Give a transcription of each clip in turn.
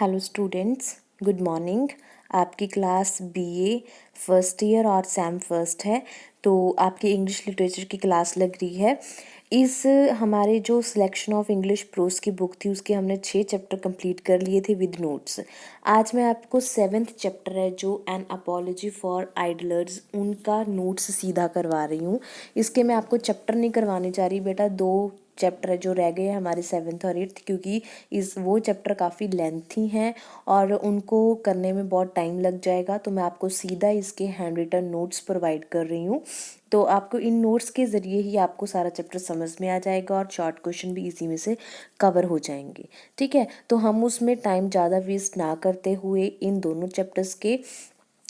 Hello students, good morning. आपकी class BA first year और Sam first है, तो आपकी इंग्लिश लिटरेचर की क्लास लग रही है। इस हमारे जो सिलेक्शन ऑफ इंग्लिश प्रोस की बुक थी उसके हमने 6 चैप्टर कंप्लीट कर लिए थे विद नोट्स। आज मैं आपको 7th चैप्टर है जो एन अपॉलॉजी फॉर आइडलर्स, उनका नोट्स सीधा करवा रही हूँ। इसके मैं आपको चैप्टर नहीं करवाने जा रही बेटा, 2 चैप्टर जो रह गए हैं हमारे 7th और 8th, क्योंकि वो चैप्टर काफ़ी लेंथी हैं और उनको करने में बहुत टाइम लग जाएगा। तो मैं आपको सीधा इसके हैंड रिटन नोट्स प्रोवाइड कर रही हूँ, तो आपको इन नोट्स के ज़रिए ही आपको सारा चैप्टर समझ में आ जाएगा और शॉर्ट क्वेश्चन भी इसी में से कवर हो जाएंगे। ठीक है, तो हम उसमें टाइम ज़्यादा वेस्ट ना करते हुए इन दोनों चैप्टर्स के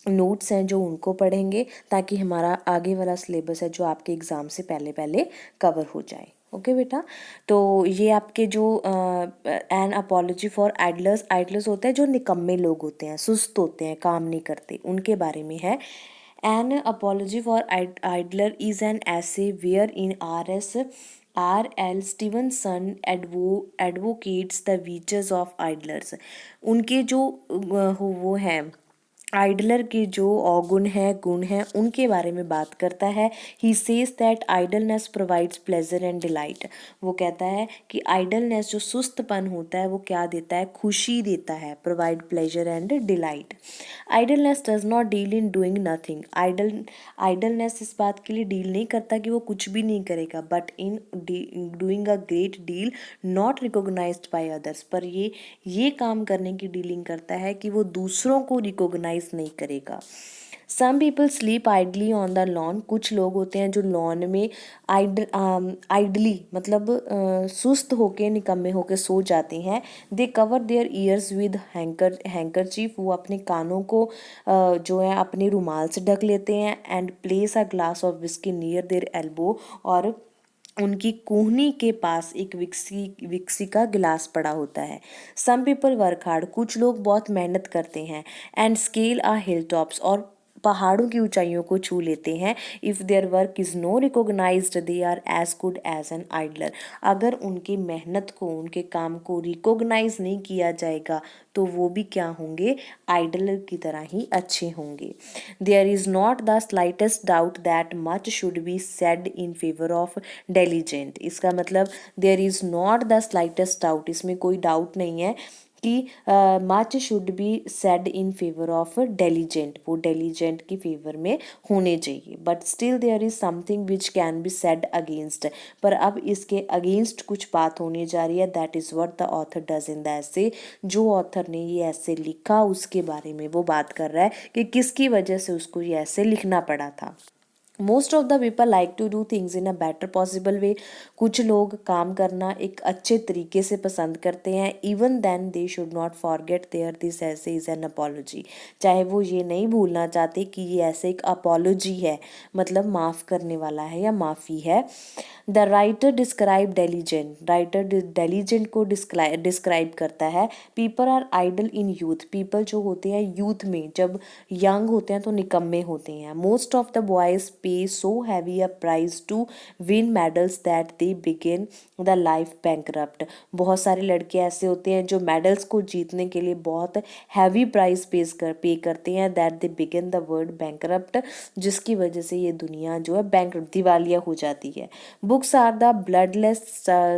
नोट्स हैं जो उनको पढ़ेंगे, ताकि हमारा आगे वाला सिलेबस है जो आपके एग्ज़ाम से पहले पहले कवर हो जाए। ओके बेटा, तो ये आपके जो N apology for idlers, idlers होते हैं जो निकम्मे लोग होते हैं, सुस्त होते हैं, काम नहीं करते, उनके बारे में है। An apology for idler is an essay where in R.L. Stevenson advocates the वीचर्स ऑफ आइडलर्स। उनके जो वो हैं आइडलर के जो अवगुण है, गुण हैं, उनके बारे में बात करता है। He says that idleness provides pleasure and delight. वो कहता है कि आइडलनेस जो सुस्तपन होता है वो क्या देता है, खुशी देता है, provide pleasure and delight. Idleness does not deal in doing nothing. Idleness इस बात के लिए डील नहीं करता कि वो कुछ भी नहीं करेगा, but in doing a great deal not recognised by others. पर ये काम करने की डीलिंग करता है कि वो दूसरों को रिकॉग्नाइज नहीं करेगा। Some people sleep idly on the lawn. कुछ लोग होते हैं जो लॉन में आइडली मतलब सुस्त होके, निकम्मे होके सो जाते हैं। They cover their ears with handkerchief. वो अपने कानों को जो है अपने रुमाल से ढक लेते हैं। And place a glass of whisky near their elbow. और उनकी कोहनी के पास एक विक्सी का गिलास पड़ा होता है। Some people work hard. कुछ लोग बहुत मेहनत करते हैं। And scale a hill tops. और पहाड़ों की ऊंचाइयों को छू लेते हैं। If their work is no recognised they are as good as an idler. अगर उनकी मेहनत को, उनके काम को रिकॉग्नाइज नहीं किया जाएगा तो वो भी क्या होंगे, आइडलर की तरह ही अच्छे होंगे। There is not the slightest doubt that much should be said in favour of diligent. इसका मतलब there is not the slightest doubt, इसमें कोई डाउट नहीं है कि much should be said in favour of diligent, वो डेलीजेंट की favour में होने चाहिए। But still there is something which can be said against. पर अब इसके अगेंस्ट कुछ बात होने जा रही है। That is what the author does in the ऐसे। जो ऑथर ने ये ऐसे लिखा उसके बारे में वो बात कर रहा है कि किसकी वजह से उसको ये ऐसे लिखना पड़ा था। Most of the people like to do things in a better possible way. कुछ लोग काम करना एक अच्छे तरीके से पसंद करते हैं। Even then they should not forget their this essay is an apology. चाहे वो ये नहीं भूलना चाहते कि ये ऐसे एक अपॉलॉजी है, मतलब माफ़ करने वाला है या माफ़ी है। The writer describe diligent. Writer diligent को डिस्क्राइब करता है। People are idle in youth. People जो होते हैं यूथ में, जब यंग होते हैं तो निकम्मे होते हैं। Most of the boys pay so heavy a price to win medals that they begin the life bankrupt. बहुत सारे लड़के ऐसे होते हैं जो मेडल्स को जीतने के लिए बहुत हैवी प्राइस पे करते हैं। That they begin the word bankrupt, जिसकी वजह से ये दुनिया जो है बैंक दिवालिया हो जाती है। Books are the bloodless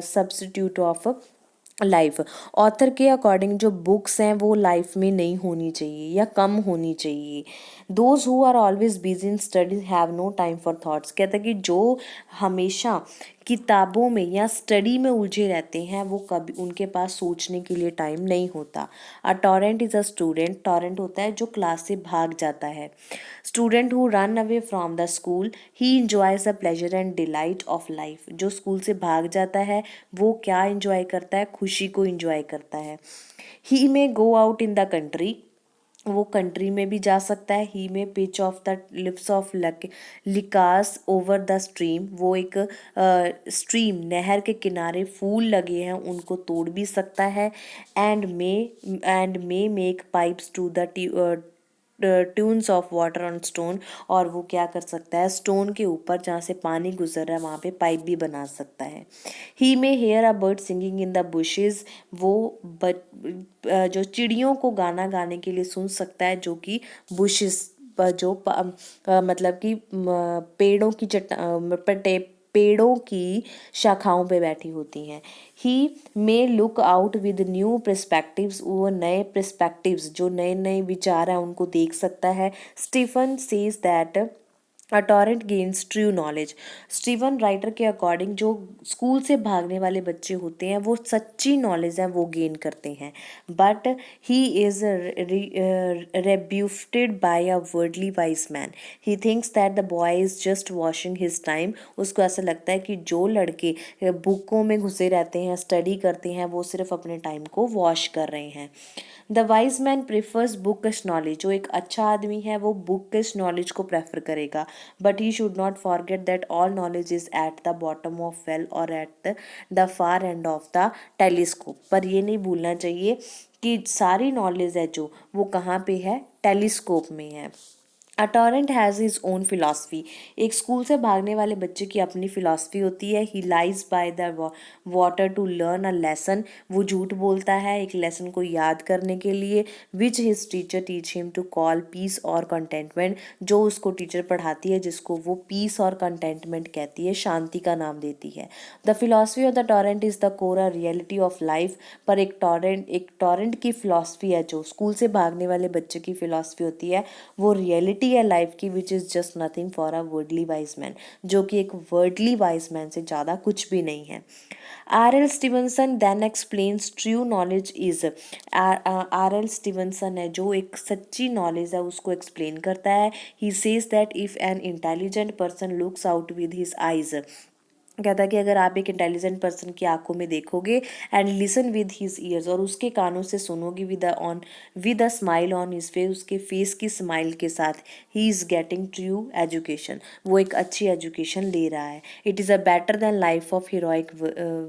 substitute of life. Author के अकॉर्डिंग जो बुक्स हैं वो लाइफ में नहीं होनी चाहिए या कम होनी चाहिए। Those who are always busy in studies have no time for thoughts. कहता है कि जो हमेशा किताबों में या स्टडी में उलझे रहते हैं वो कभी उनके पास सोचने के लिए टाइम नहीं होता। A truant is a student. Truant होता है जो क्लास से भाग जाता है। Student who run away from the school he enjoys the pleasure and delight of life. जो स्कूल से भाग जाता है वो क्या इंजॉय करता है, खुशी को इंजॉय करता है। He may go out in the country. वो कंट्री में भी जा सकता है। He may pitch of the lips of lilacs over the stream. वो एक स्ट्रीम, नहर के किनारे फूल लगे हैं उनको तोड़ भी सकता है। And may make pipes to the tunes of water on stone, और वो क्या कर सकता है, स्टोन के ऊपर जहाँ से पानी गुजर रहा है वहाँ पे पाइप भी बना सकता है। He may hear a bird singing in the bushes, वो जो चिड़ियों को गाना गाने के लिए सुन सकता है, जो कि बुशेस जो मतलब कि पेड़ों की पेड़ों की शाखाओं पे बैठी होती हैं। He may look out with new perspectives, वो नए पर्सपेक्टिव्स जो नए नए विचार हैं उनको देख सकता है। Stephen says that a truant gains true knowledge, Steven writer के अकॉर्डिंग जो स्कूल से भागने वाले बच्चे होते हैं वो सच्ची नॉलेज है वो गेन करते हैं, but he is rebuffed by a worldly wise man, he thinks that the boy is just wasting his time, उसको ऐसा लगता है कि जो लड़के बुकों में घुसे रहते हैं, स्टडी करते हैं, वो सिर्फ अपने टाइम को वॉश कर रहे हैं। The wise man prefers bookish knowledge, जो एक अच्छा आदमी है वो बुकिश नॉलेज को प्रेफर करेगा, but he should not forget that all knowledge is at the bottom of well or at the far end of the telescope, पर ये नहीं भूलना चाहिए कि सारी नॉलेज है जो वो कहाँ पे है, टेलीस्कोप में है। A truant has his own philosophy, एक स्कूल से भागने वाले बच्चे की अपनी फिलासफी होती है। He lies by the water to learn a lesson, वो झूठ बोलता है एक लेसन को याद करने के लिए। Which his teacher teach him to call peace और कंटेंटमेंट, जो उसको टीचर पढ़ाती है जिसको वो पीस और कंटेंटमेंट कहती है, शांति का नाम देती है। The philosophy of the torrent is the core reality of life, पर एक टॉरेंट की फिलासफी है, जो स्कूल से भागने वाले बच्चे की फिलासफी होती है वो रियलिटी है लाइफ की, which is just nothing for a worldly wise man, जो कि एक वर्डली वाइज मैन से ज़्यादा कुछ भी नहीं है। R.L. Stevenson then explains true knowledge is, R.L. Stevenson है जो एक सच्ची नॉलेज है उसको एक्सप्लेन करता है। He says that if an intelligent person looks out with his eyes, कहता है कि अगर आप एक इंटेलिजेंट पर्सन की आंखों में देखोगे and listen with his years, और उसके कानों से सुनोगे with a smile on his face, उसके फेस की स्माइल के साथ, he is getting true education, वो एक अच्छी एजुकेशन ले रहा है। It is a better than life of heroic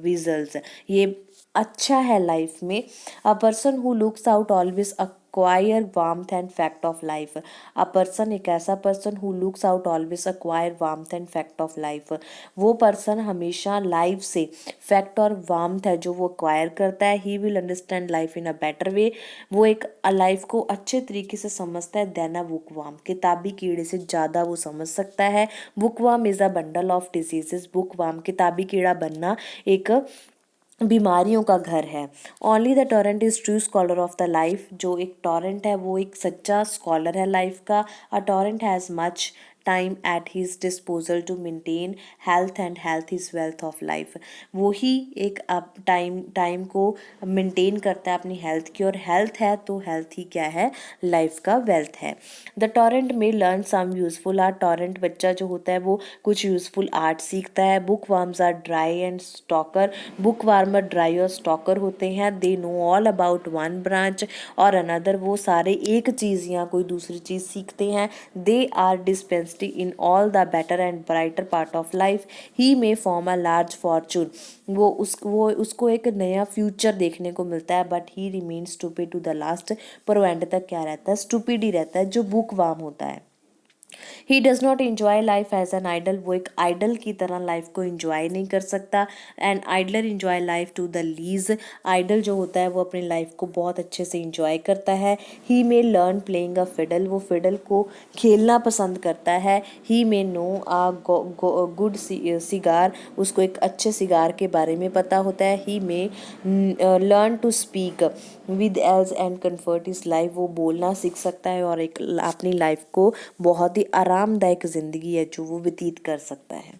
whistles, ये अच्छा है लाइफ में। A person who looks out always acquire warmth and fact of life, a person एक ऐसा person who looks out always acquire warmth and fact of life, वो person हमेशा life से fact और वार्मथ है जो वो एक्वायर करता है। He will understand life in a better way, वो एक लाइफ को अच्छे तरीके से समझता है देन अ बुक वार्म, किताबी कीड़े से ज़्यादा वो समझ सकता है। Book warm is a bundle of diseases, book warm किताबी कीड़ा बनना एक बीमारियों का घर है। Only the torrent is true scholar of the life, जो एक टॉरेंट है वो एक सच्चा स्कॉलर है लाइफ का। A truant has much time at his disposal to maintain health and health is wealth of life, वो ही एक टाइम को मेंटेन करता है अपनी हेल्थ की, और हेल्थ है तो हेल्थ ही क्या है, लाइफ का वेल्थ है। The truant may learn some useful art, truant बच्चा जो होता है वो कुछ यूजफुल आर्ट सीखता है। Book worms are dry and stalker, book worm dry और स्टॉकर होते हैं। They know all about one branch और अनदर, वो सारे एक चीज़ या कोई दूसरी चीज़ सीखते हैं। They are dispensed in all the better and brighter part of life. He may form a large fortune, वो उसको एक नया फ्यूचर देखने को मिलता है, but he remain stupid to the last, पर वो एंड तक क्या रहता है, स्टूपिड ही रहता है, जो बुक वार्म होता है। He does not enjoy life as an idle, वो एक आइडल की तरह लाइफ को इन्जॉय नहीं कर सकता। And idler enjoy life to the least, idle जो होता है वो अपनी लाइफ को बहुत अच्छे से इन्जॉय करता है। He may learn playing a fiddle, वो फिडल को खेलना पसंद करता है। He may know a good cigar, उसको एक अच्छे सिगार के बारे में पता होता है। He may learn to speak with ease and comfort is life, वो बोलना सीख सकता है और एक अपनी लाइफ को बहुत ही आरामदायक ज़िंदगी है जो वो व्यतीत कर सकता है।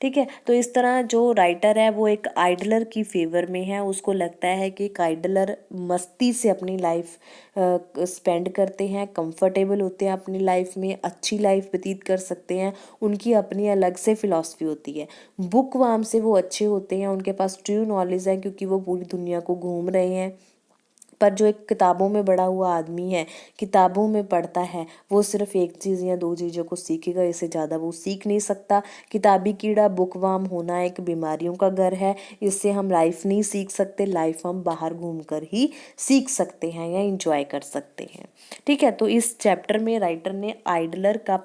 ठीक है, तो इस तरह जो राइटर है वो एक आइडलर की फेवर में है, उसको लगता है कि एक आइडलर मस्ती से अपनी लाइफ स्पेंड करते हैं, कंफर्टेबल होते हैं अपनी लाइफ में, अच्छी लाइफ व्यतीत कर सकते हैं, उनकी अपनी अलग से फिलॉसफी होती है। बुक वार्म से वो अच्छे होते हैं, उनके पास ट्रू नॉलेज है क्योंकि वो पूरी दुनिया को घूम रहे हैं, पर जो एक किताबों में बड़ा हुआ आदमी है, किताबों में पढ़ता है, वो सिर्फ एक चीज़ या दो चीज़ों को सीखेगा, इससे ज़्यादा वो सीख नहीं सकता। किताबी कीड़ा बुकवाम होना एक बीमारियों का घर है, इससे हम लाइफ नहीं सीख सकते। लाइफ हम बाहर घूमकर ही सीख सकते हैं या इंजॉय कर सकते हैं। ठीक है, तो इस चैप्टर में राइटर ने आइडलर का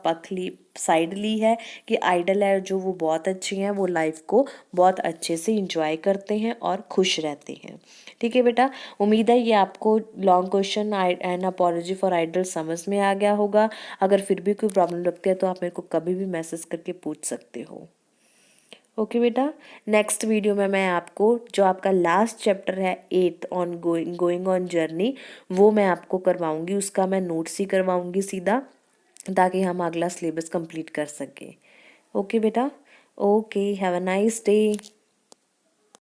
साइड ली है कि आइडल है जो वो बहुत अच्छे हैं, वो लाइफ को बहुत अच्छे से इंजॉय करते हैं और खुश रहते हैं। ठीक है बेटा, उम्मीद है ये आपको long question and apology for idle समझ में आ गया होगा। अगर फिर भी कोई प्रॉब्लम लगती है तो आप मेरे को कभी भी मैसेज करके पूछ सकते हो। ओके बेटा, नेक्स्ट वीडियो में मैं आपको जो आपका लास्ट चैप्टर है 8 ऑन गोइंग ऑन जर्नी, वो मैं आपको करवाऊंगी। उसका मैं नोट्स ही करवाऊंगी सीधा, ताकि हम अगला सिलेबस कंप्लीट कर सकें। ओके बेटा, okay, have a nice day.